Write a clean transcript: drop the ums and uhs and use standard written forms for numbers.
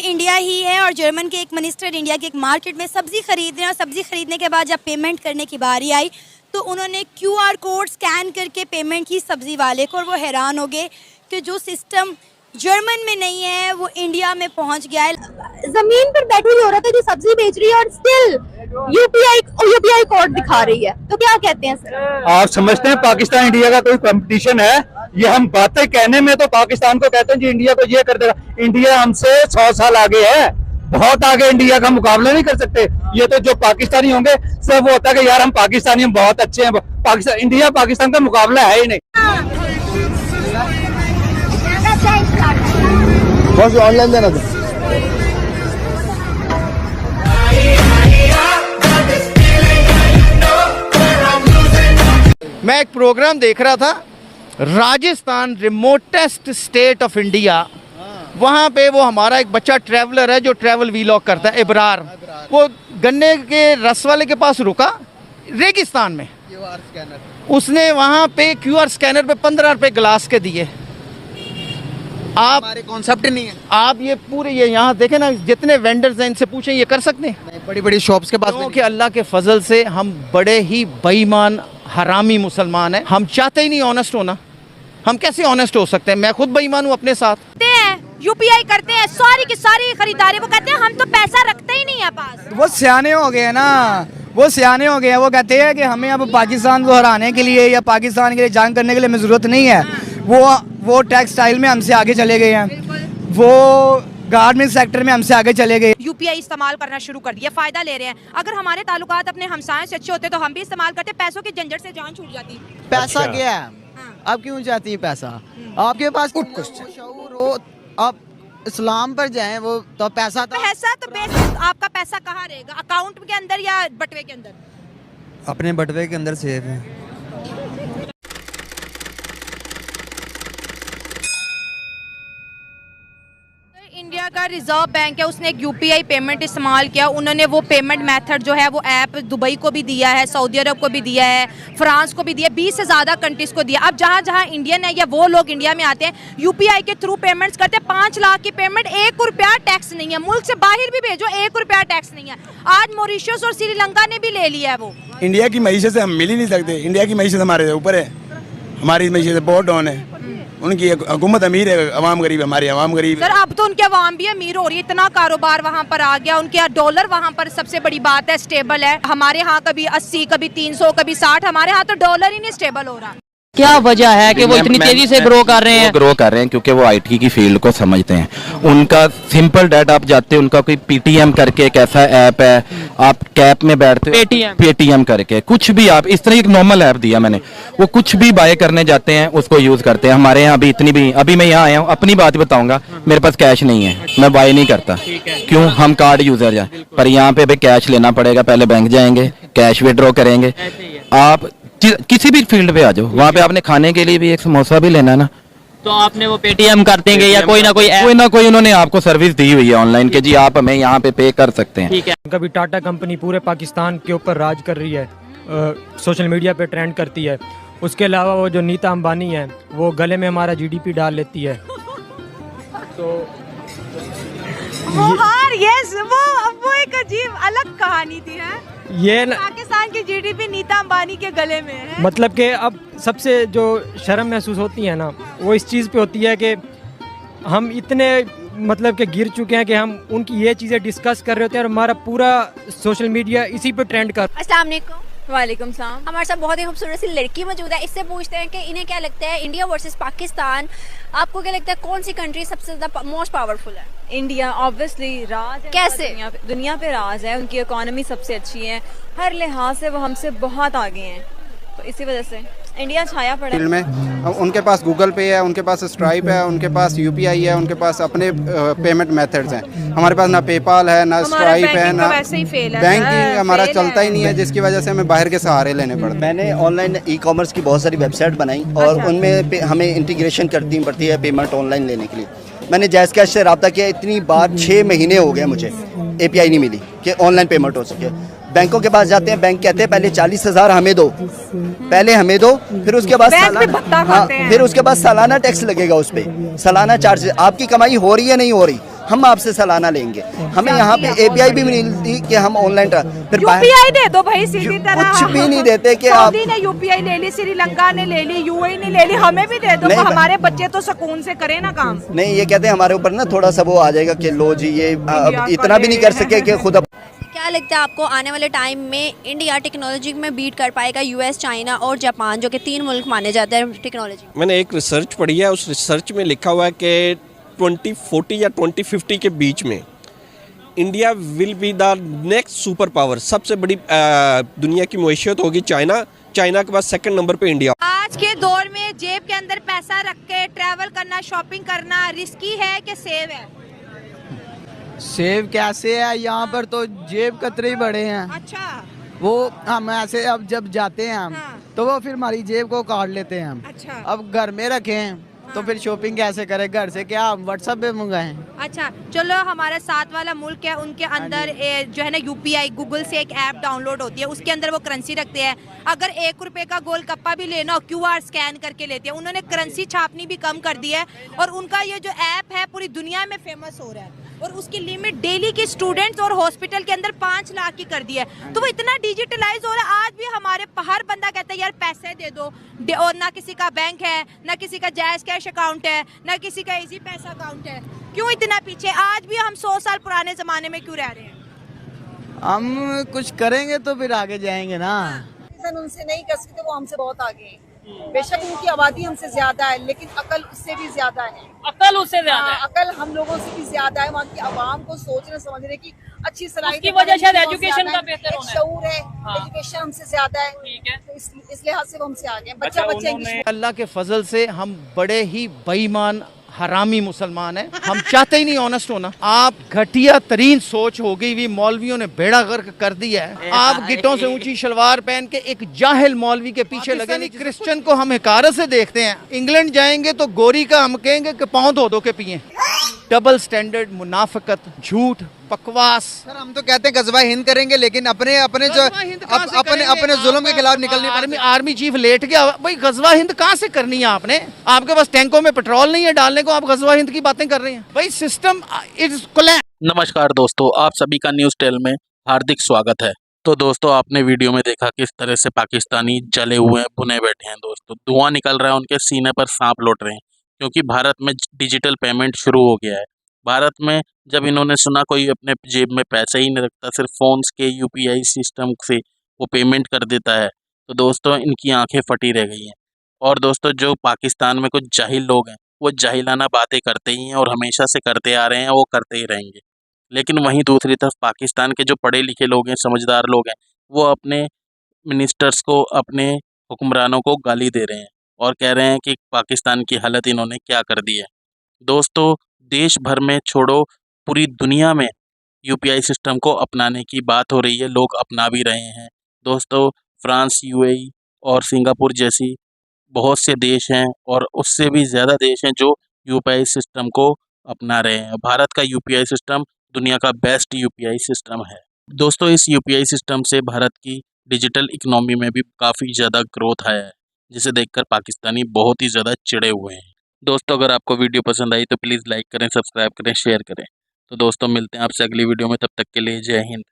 India ही है और German के एक मिनिस्टर इंडिया के एक मार्केट में सब्जी खरीद रहे हैं और सब्जी खरीदने के बाद जब पेमेंट करने की बारी आई तो उन्होंने QR कोड स्कैन करके पेमेंट की सब्जी वाले को और वो हैरान हो गए कि जो सिस्टम जर्मन में नहीं है वो इंडिया में पहुंच गया है। जमीन पर बैठी हुई औरत है जो सब्जी बेच रही है और स्टिल यूपीआई कोड दिखा रही है, तो क्या कहते हैं सर? आप समझते हैं पाकिस्तान इंडिया का कोई कंपटीशन है? ये हम बातें कहने में तो पाकिस्तान को कहते हैं जी इंडिया को ये कर देगा। इंडिया हमसे 100 साल आगे है, बहुत आगे। इंडिया का मुकाबला नहीं कर सकते। ये तो जो पाकिस्तानी होंगे सब वो होता है कि यार हम पाकिस्तानी हम बहुत अच्छे हैं। पाकिस्तान इंडिया पाकिस्तान का मुकाबला है ही नहीं। बस ऑनलाइन देना था। मैं एक प्रोग्राम देख रहा था, Rajasthan remotest state of India, वहाँ पे वो हमारा एक बच्चा ट्रैवलर है जो ट्रैवल वीलॉग करता है, इब्रार। वो गन्ने के रस वाले के पास रुका रेगिस्तान में, उसने वहाँ पे QR स्कैनर पे 15 रुपए ग्लास के दिए। आप हमारे कॉन्सेप्ट नहीं है। आप ये पूरे ये यहाँ देखें ना, जितने वेंडर्स हैं इनसे पूछें ये कर सकते हैं? बड़ी बड़ी शॉप्स के पास क्योंकि अल्लाह के फजल से हम बड़े ही बेईमान हरामी मुसलमान हैं। हम चाहते ही नहीं ऑनेस्ट होना। हम कैसे ऑनेस्ट हो सकते हैं? मैं खुद बेईमान हूँ अपने साथ। यूपीआई करते हैं, सारी की सारी खरीदारी। वो कहते हैं हम तो पैसा रखते ही नहीं है पास। वो सियाने हो गए ना, वो सियाने हो गए हैं। वो कहते हैं कि हमें अब पाकिस्तान को हराने के लिए या पाकिस्तान के लिए जंग करने के लिए हमें ज़रूरत नहीं है। वो टेक्सटाइल में हमसे आगे चले गए हैं, वो गारमेंट सेक्टर में हमसे आगे चले गए। यूपीआई इस्तेमाल करना शुरू कर दिया, फायदा ले रहे हैं। अगर हमारे ताल्लुकात अपने हमसायों से अच्छे होते तो हम भी इस्तेमाल करते, पैसों की झंझट से जान छूट जाती। पैसा क्या है? आप क्यों चाहती है पैसा? आपके पास कुछ शऊर हो, आप इस्लाम पर जाएं, वो तो पैसा तो बेसिक आपका पैसा कहाँ रहेगा? अकाउंट के अंदर या बटवे के अंदर? अपने बटवे के अंदर सेफ है। इंडिया का रिजर्व बैंक है, उसने एक यूपीआई पेमेंट इस्तेमाल किया। उन्होंने वो पेमेंट मेथड जो है वो ऐप दुबई को भी दिया है, सऊदी अरब को भी दिया है, फ्रांस को भी दिया, 20 से ज़्यादा कंट्रीज़ को दिया। अब जहाँ जहाँ इंडियन है या वो लोग इंडिया में आते हैं यूपीआई के थ्रू पेमेंट्स करते हैं। 5 लाख की पेमेंट, 1 रुपया टैक्स नहीं है। मुल्क से बाहर भी भेजो 1 रुपया टैक्स नहीं है। आज मॉरिशस और श्रीलंका ने भी ले लिया है वो। इंडिया की मईशत से हम मिल ही नहीं सकते। इंडिया की मईशत हमारे ऊपर है, हमारी मईशत बहुत डाउन है। उनकी हुकूमत अमीर है, अवाम गरीब है, हमारी अवाम गरीब है। सर अब तो उनके अवाम भी अमीर हो रही है, इतना कारोबार वहाँ पर आ गया। उनके यहाँ डॉलर वहाँ पर सबसे बड़ी बात है, स्टेबल है। हमारे यहाँ कभी 80, कभी 300, कभी 60, हमारे यहाँ तो डॉलर ही नहीं स्टेबल हो रहा। क्या वजह है कि वो इतनी तेजी से ग्रो कर रहे हैं? ग्रो कर रहे हैं क्योंकि वो आईटी की फील्ड को समझते हैं। उनका सिंपल डेट आप जाते हैं, उनका कोई पेटीएम करके एक ऐसा ऐप है, आप कैब में बैठते हो पेटीएम करके कुछ भी, आप इस तरह एक नॉर्मल ऐप दिया मैंने, वो कुछ भी बाय करने जाते हैं उसको यूज करते हैं। हमारे यहाँ अभी इतनी भी, अभी मैं यहाँ आया हूँ, अपनी बात बताऊंगा, मेरे पास कैश नहीं है, मैं बाय नहीं करता। क्यों? हम कार्ड यूजर हैं, पर यहाँ पे भी कैश लेना पड़ेगा। पहले बैंक जाएंगे, कैश विड्रॉ करेंगे। आप किसी भी फील्ड पे आ जाओ, वहाँ पे आपने खाने के लिए भी एक समोसा भी लेना है ना, तो आपने वो पेटीएम कर देंगे या कोई ना कोई उन्होंने आपको सर्विस दी हुई है ऑनलाइन के जी आप हमें यहाँ पे पे कर सकते हैं। ठीक है। कभी टाटा कंपनी पूरे पाकिस्तान के ऊपर राज कर रही है, सोशल मीडिया पे ट्रेंड करती है। उसके अलावा वो जो नीता अंबानी है वो गले में हमारा GDP डाल लेती है। तो वो एक अजीब अलग कहानी थी है। ये पाकिस्तान की GDP नीता अंबानी के गले में है। मतलब कि अब सबसे जो शर्म महसूस होती है ना, वो इस चीज़ पे होती है कि हम इतने मतलब कि गिर चुके हैं कि हम उनकी ये चीज़ें डिस्कस कर रहे होते हैं और हमारा पूरा सोशल मीडिया इसी पे ट्रेंड कर। अस्सलाम वालेकुम। वालेकुम सलाम। हमारे साथ बहुत ही खूबसूरत सी लड़की मौजूद है। इससे पूछते हैं कि इन्हें क्या लगता है इंडिया वर्सेस पाकिस्तान, आपको क्या लगता है कौन सी कंट्री सबसे ज़्यादा मोस्ट पावरफुल है? इंडिया ऑब्वियसली राज है। कैसे? दुनिया पे राज है, उनकी इकोनॉमी सबसे अच्छी है, हर लिहाज से वो हमसे बहुत आगे हैं, तो इसी वजह से इंडिया छाया पड़ा फील्ड में। उनके पास गूगल पे है, उनके पास स्ट्राइप है, उनके पास यूपीआई है, उनके पास अपने पेमेंट मेथड्स हैं। हमारे पास ना पेपाल है, ना स्ट्राइप है, ना बैंकिंग हमारा चलता ही नहीं है, जिसकी वजह से हमें बाहर के सहारे लेने पड़ते हैं। मैंने ऑनलाइन ई-कॉमर्स की बहुत सारी वेबसाइट बनाई और उनमें हमें इंटीग्रेशन करनी पड़ती है पेमेंट ऑनलाइन लेने के लिए। मैंने जैज़ कैश से रब्ता किया, इतनी बार 6 महीने हो गए मुझे API नहीं मिली कि ऑनलाइन पेमेंट हो सके। बैंकों के पास जाते हैं, बैंक कहते हैं पहले 40,000 हमें दो, पहले हमें दो, फिर उसके बाद फिर उसके बाद सालाना टैक्स लगेगा उस पर, सालाना चार्ज। आपकी कमाई हो रही है नहीं हो रही हम आपसे सालाना लेंगे। हमें यहाँ पे API भी मिलती कि हम ऑनलाइन फिर यूपीआई दे दो भाई सीधी तरह। कुछ भी नहीं देते कि आप सऊदी ने यूपीआई ले ली, श्रीलंका ने ले ली, UAE ने ले ली, हमें भी दे दो नहीं, तो हमारे बच्चे तो सुकून से करें ना काम। नहीं, ये कहते हैं हमारे ऊपर ना थोड़ा सा वो आ जाएगा कि लो जी ये इतना भी नहीं कर सके कि खुद क्या लगता है आपको आने वाले टाइम में इंडिया टेक्नोलॉजी में बीट कर पाएगा US, चाइना और जापान, जो कि 3 मुल्क माने जाते हैं टेक्नोलॉजी? मैंने एक रिसर्च पढ़ी है, उस रिसर्च में लिखा हुआ है कि 2040 या 2050 के बीच में India will be the next super power. सबसे बड़ी दुनिया की मईशत होगी चाइना, चाइना के बाद सेकंड नंबर पे इंडिया। आज के दौर में जेब के अंदर पैसा रख के ट्रैवल करना, शॉपिंग करना रिस्की है कि सेव है? सेव कैसे है, यहाँ पर तो जेब कतरे ही बड़े हैं। अच्छा, वो हम ऐसे अब जब जाते हैं हम तो वो फिर हमारी जेब को काट लेते हैं हम। अच्छा, अब घर में रखें तो फिर शॉपिंग कैसे करें, घर से क्या हम व्हाट्सएप पे मंगाएं। अच्छा चलो, हमारा साथ वाला मुल्क है, उनके अंदर जो है ना UPI, गूगल से एक ऐप डाउनलोड होती है, उसके अंदर वो करेंसी रखते हैं। अगर 1 रुपए का गोल कप्पा भी लेना हो, QR स्कैन करके लेते हैं। उन्होंने करेंसी छापनी भी कम कर दी है और उनका ये जो ऐप है पूरी दुनिया में फेमस हो रहा है और उसकी लिमिट डेली की स्टूडेंट्स और हॉस्पिटल के अंदर 5 लाख की कर दी है। तो वो इतना डिजिटलाइज हो रहा है। आज भी हमारे हर बंदा कहता है यार पैसे दे दो, और ना किसी का बैंक है, ना किसी का जायज़ कैश अकाउंट है, ना किसी का इजी पैसा अकाउंट है। क्यों इतना पीछे? आज भी हम 100 साल पुराने जमाने में क्यों रह रहे हैं? हम कुछ करेंगे तो फिर आगे जाएंगे ना। उनसे नहीं कर सकते, वो हमसे बहुत आगे हैं। बेशक उनकी आबादी हमसे ज्यादा है, लेकिन अकल उससे भी ज्यादा है। अकल उससे ज्यादा है। अकल हम लोगों से भी ज्यादा है। वहाँ की आवाम को सोचने समझने की अच्छी सलाहियत की वजह शायद एजुकेशन का बेहतर होना है। शऊर है, एजुकेशन हमसे ज्यादा है। ठीक है, तो इस लिहाज से वो हमसे आगे हैं। बच्चे अल्लाह के फजल से हम बड़े ही बेईमान हरामी मुसलमान हैं। हम चाहते ही नहीं ऑनेस्ट होना। आप घटिया तरीन सोच हो गई हुई मौलवियों ने बेड़ा गर्क कर दिया है। आप गिटों से ऊंची शलवार पहन के एक जाहिल मौलवी के पीछे लगे। नहीं, क्रिश्चियन को हम हिकारत से देखते हैं। इंग्लैंड जाएंगे तो गोरी का हम कहेंगे कि पाँव धो धो के पिए। डबल स्टैंडर्ड, मुनाफिकत, झूठ, बकवास। सर हम तो कहते हैं गजवा हिंद करेंगे, लेकिन अपने जो अपने जुल्म के खिलाफ निकलने। आर्मी चीफ लेट गया भाई, गजवा हिंद कहाँ से करनी है आपने? आपके पास टैंकों में पेट्रोल नहीं है डालने को, आप गजवा हिंद की बातें कर रहे हैं भाई। System is collapse. नमस्कार दोस्तों, आप सभी का न्यूज़ टेल में हार्दिक स्वागत है। तो दोस्तों, आपने वीडियो में देखा किस तरह से पाकिस्तानी जले हुए हैं, भुने बैठे हैं। दोस्तों, धुआं निकल रहा है, उनके सीने पर सांप लौट रहे हैं, क्योंकि भारत में डिजिटल पेमेंट शुरू हो गया है। भारत में जब इन्होंने सुना कोई अपने जेब में पैसा ही नहीं रखता, सिर्फ फ़ोन्स के UPI सिस्टम से वो पेमेंट कर देता है, तो दोस्तों इनकी आंखें फटी रह गई हैं। और दोस्तों, जो पाकिस्तान में कुछ जाहिल लोग हैं, वो जाहिलाना बातें करते ही हैं और हमेशा से करते आ रहे हैं, वो करते ही रहेंगे। लेकिन वहीं दूसरी तरफ पाकिस्तान के जो पढ़े लिखे लोग हैं, समझदार लोग हैं, वो अपने मिनिस्टर्स को, अपने हुक्मरानों को गाली दे रहे हैं और कह रहे हैं कि पाकिस्तान की हालत इन्होंने क्या कर दी है। दोस्तों, देश भर में छोड़ो, पूरी दुनिया में UPI सिस्टम को अपनाने की बात हो रही है, लोग अपना भी रहे हैं। दोस्तों, फ्रांस, UAE और सिंगापुर जैसी बहुत से देश हैं और उससे भी ज़्यादा देश हैं जो UPI सिस्टम को अपना रहे हैं। भारत का UPI सिस्टम दुनिया का बेस्ट UPI सिस्टम है। दोस्तों, इस UPI सिस्टम से भारत की डिजिटल इकनॉमी में भी काफ़ी ज़्यादा ग्रोथ आया है, जिसे देखकर पाकिस्तानी बहुत ही ज़्यादा चिढ़े हुए हैं। दोस्तों, अगर आपको वीडियो पसंद आई तो प्लीज़ लाइक करें, सब्सक्राइब करें, शेयर करें। तो दोस्तों, मिलते हैं आपसे अगली वीडियो में, तब तक के लिए जय हिंद।